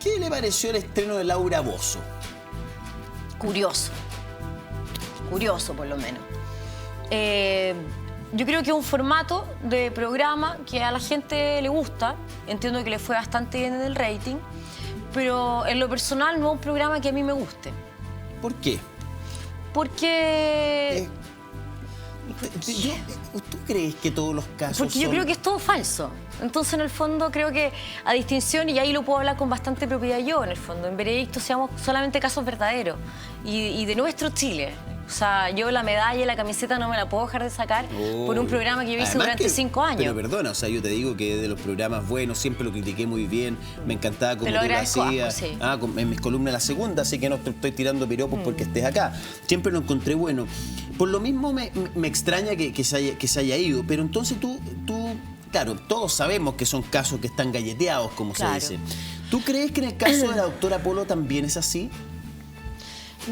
¿qué le pareció el estreno de Laura Bozzo? Curioso. Curioso, por lo menos. Yo creo que es un formato de programa que a la gente le gusta. Entiendo que le fue bastante bien en el rating. Pero en lo personal no es un programa que a mí me guste. ¿Por qué? Porque... ¿Tú crees que todos los casos Porque yo creo que es todo falso. Entonces, en el fondo, creo que a distinción, y ahí lo puedo hablar con bastante propiedad yo, en el fondo, en Veredicto seamos solamente casos verdaderos y de nuestro Chile. O sea, yo la medalla y la camiseta no me la puedo dejar de sacar por un programa que yo hice durante 5 años. Pero perdona, o sea, yo te digo que de los programas buenos siempre lo critiqué muy bien, me encantaba como tú lo hacías. Sí. En mis columnas La Segunda, así que no te estoy tirando piropos porque estés acá. Siempre lo encontré bueno. Por lo mismo me extraña que se haya ido, pero entonces tú, claro, todos sabemos que son casos que están galleteados, como se dice. ¿Tú crees que en el caso de la doctora Polo también es así?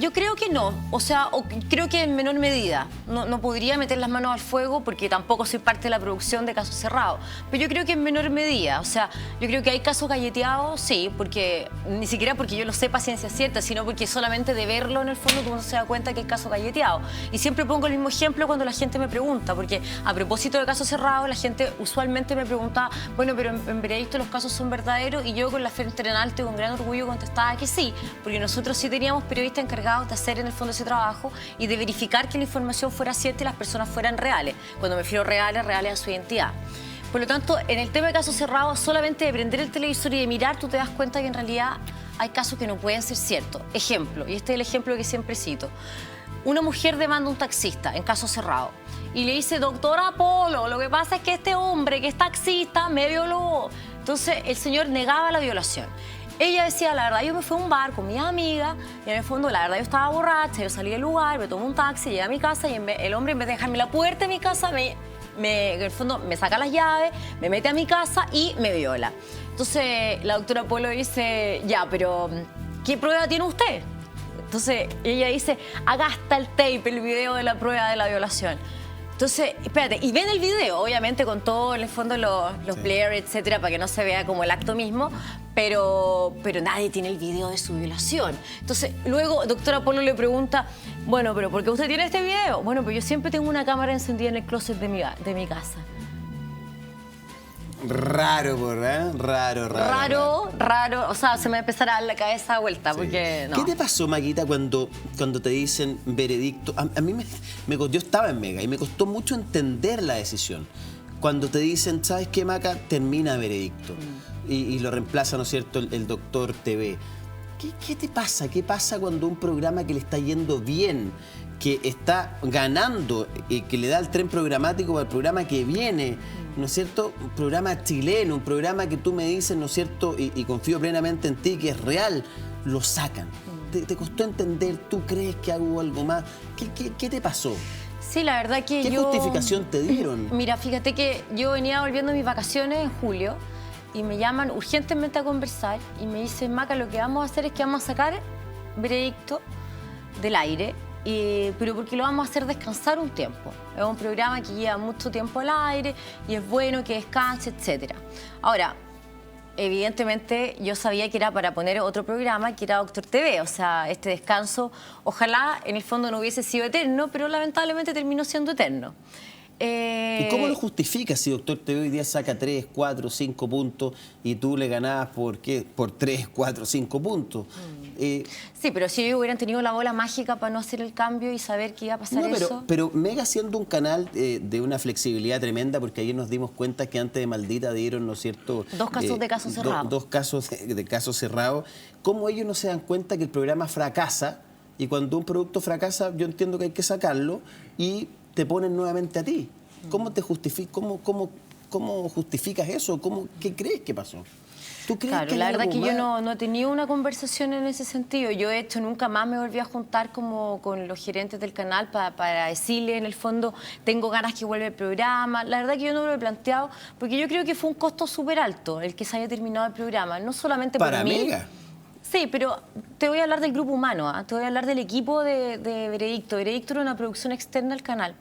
Yo creo que no, o sea, creo que en menor medida. No podría meter las manos al fuego porque tampoco soy parte de la producción de Casos Cerrados. Pero yo creo que en menor medida, o sea, yo creo que hay casos galleteados, sí, porque ni siquiera porque yo lo sepa ciencia cierta, sino porque solamente de verlo en el fondo uno se da cuenta que hay casos galleteados. Y siempre pongo el mismo ejemplo cuando la gente me pregunta, porque a propósito de Casos Cerrados, la gente usualmente me pregunta, bueno, pero en Veredicto los casos son verdaderos, y yo con la frente en alto y con gran orgullo contestaba que sí, porque nosotros sí teníamos periodistas encargados de hacer en el fondo ese trabajo y de verificar que la información fuera cierta y las personas fueran reales. Cuando me refiero reales a su identidad. Por lo tanto, en el tema de Casos Cerrados, solamente de prender el televisor y de mirar, tú te das cuenta que en realidad hay casos que no pueden ser ciertos. Ejemplo, y este es el ejemplo que siempre cito. Una mujer demanda a un taxista en Casos Cerrados y le dice, doctora Polo, lo que pasa es que este hombre que es taxista me violó. Entonces, el señor negaba la violación. Ella decía, la verdad, yo me fui a un bar con mis amigas y en el fondo, la verdad, yo estaba borracha, yo salí del lugar, me tomé un taxi, llegué a mi casa y el hombre, en vez de dejarme la puerta de mi casa, en el fondo me saca las llaves, me mete a mi casa y me viola. Entonces, la doctora Polo dice, ya, pero ¿qué prueba tiene usted? Entonces, ella dice, acá está el tape, el video de la prueba de la violación. Entonces, espérate, y ven el video, obviamente con todo, en el fondo, los players, etcétera, para que no se vea como el acto mismo, pero nadie tiene el video de su violación. Entonces, luego, doctora Polo le pregunta, bueno, pero ¿por qué usted tiene este video? Bueno, pues yo siempre tengo una cámara encendida en el closet de mi casa. Raro, Raro. O sea, se me empezará a dar la cabeza a vuelta, porque no. ¿Qué te pasó, Maguita, cuando te dicen Veredicto? A mí yo estaba en Mega y me costó mucho entender la decisión. Cuando te dicen, ¿sabes qué, Maca? Termina Veredicto. Y lo reemplaza, ¿no es cierto?, el Doctor TV. ¿Qué te pasa? ¿Qué pasa cuando un programa que le está yendo bien, que está ganando, que le da el tren programático al programa que viene, ¿no es cierto? Un programa chileno, un programa que tú me dices, ¿no es cierto? Y confío plenamente en ti, que es real, lo sacan. ¿Te costó entender? ¿Tú crees que hubo algo más? ¿Qué te pasó? Sí, la verdad que ¿Qué justificación te dieron? Mira, fíjate que yo venía volviendo de mis vacaciones en julio y me llaman urgentemente a conversar y me dicen, Maca, lo que vamos a hacer es que vamos a sacar Veredicto del aire, pero porque lo vamos a hacer descansar un tiempo. Es un programa que lleva mucho tiempo al aire y es bueno que descanse, etc. Ahora, evidentemente yo sabía que era para poner otro programa, que era Doctor TV. O sea, este descanso, ojalá en el fondo no hubiese sido eterno, pero lamentablemente terminó siendo eterno. ¿Y cómo lo justificas si Doctor TV hoy día saca 3, 4, 5 puntos y tú le ganabas por 3, 4, 5 puntos? Sí, pero si ellos hubieran tenido la bola mágica para no hacer el cambio y saber que iba a pasar eso... Pero Mega siendo un canal de una flexibilidad tremenda, porque ayer nos dimos cuenta que antes de Maldita dieron, ¿no es cierto? 2 casos de casos cerrados. 2 casos de casos cerrados. ¿Cómo ellos no se dan cuenta que el programa fracasa? Y cuando un producto fracasa, yo entiendo que hay que sacarlo y te ponen nuevamente a ti. ¿Cómo te cómo justificas eso? ¿Qué crees que pasó? ¿Tú crees claro, que la verdad que más? yo no he tenido una conversación en ese sentido. Yo, de hecho, nunca más me volví a juntar como con los gerentes del canal para decirle, en el fondo, tengo ganas que vuelva el programa. La verdad que yo no me lo he planteado, porque yo creo que fue un costo súper alto el que se haya terminado el programa. No solamente por mí. ¿Para Mega? Sí, pero te voy a hablar del grupo humano, te voy a hablar del equipo de Veredicto. Veredicto era una producción externa al canal.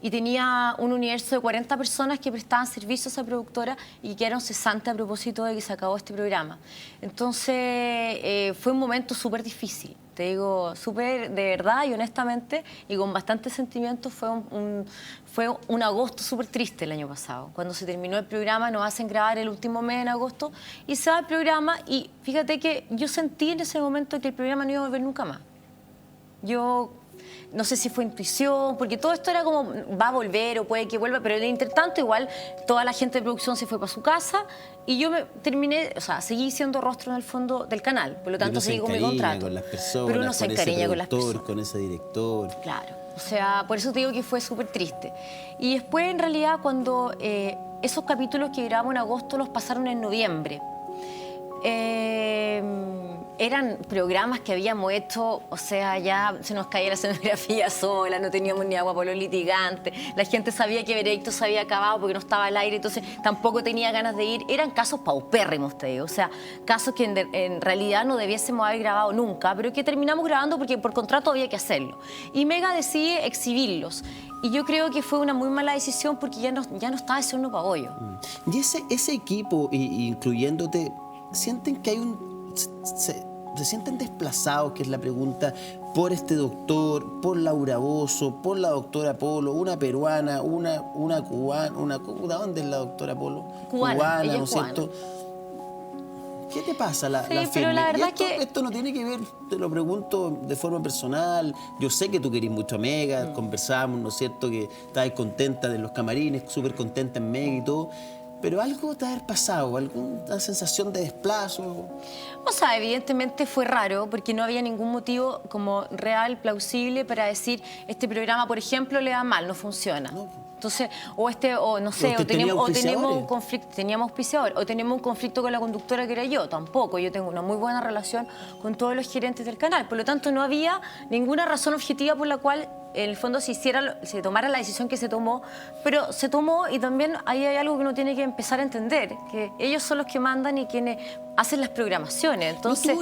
y tenía un universo de 40 personas que prestaban servicio a esa productora y quedaron cesantes a propósito de que se acabó este programa. Entonces fue un momento súper difícil, te digo, súper de verdad y honestamente y con bastante sentimiento. Fue un agosto súper triste el año pasado. Cuando se terminó el programa nos hacen grabar el último mes en agosto y se va el programa y fíjate que yo sentí en ese momento que el programa no iba a volver nunca más. Yo no sé si fue intuición, porque todo esto era como, va a volver o puede que vuelva, pero en el intertanto igual toda la gente de producción se fue para su casa y yo terminé, o sea, seguí siendo rostro en el fondo del canal, por lo tanto seguí con mi contrato. Con las personas, pero uno se encariña con las personas. Con ese director. Claro, o sea, por eso te digo que fue súper triste. Y después, en realidad, cuando esos capítulos que grabamos en agosto los pasaron en noviembre, eran programas que habíamos hecho, o sea, ya se nos caía la escenografía sola, no teníamos ni agua por los litigantes, la gente sabía que Veredicto se había acabado porque no estaba al aire, entonces tampoco tenía ganas de ir. Eran casos paupérrimos, te digo, o sea, casos que en realidad no debiésemos haber grabado nunca, pero que terminamos grabando porque por contrato había que hacerlo. Y Mega decide exhibirlos. Y yo creo que fue una muy mala decisión porque ya no estaba ese horno para bollo. Y ese equipo, incluyéndote, ¿sienten que hay se sienten desplazados, que es la pregunta, por este doctor, por Laura Bozzo, por la doctora Polo, una peruana, una cubana, ¿dónde es la doctora Polo? Cubana, ¿no es cierto? ¿Qué te pasa, la sí, pero la verdad esto no tiene que ver, te lo pregunto de forma personal. Yo sé que tú querís mucho a Mega, conversamos, ¿no es cierto? Que estabas contenta de los camarines, súper contenta en Mega y todo. Pero algo te ha pasado, alguna sensación de desplazo. O sea, evidentemente fue raro porque no había ningún motivo como real, plausible para decir este programa, por ejemplo, le va mal, no funciona. No. Entonces, o no sé, teníamos un conflicto, teníamos auspiciador, o teníamos un conflicto con la conductora que era yo, tampoco. Yo tengo una muy buena relación con todos los gerentes del canal, por lo tanto no había ninguna razón objetiva por la cual en el fondo se tomara la decisión que se tomó, pero se tomó y también ahí hay algo que uno tiene que empezar a entender, que ellos son los que mandan y quienes hacen las programaciones. Entonces,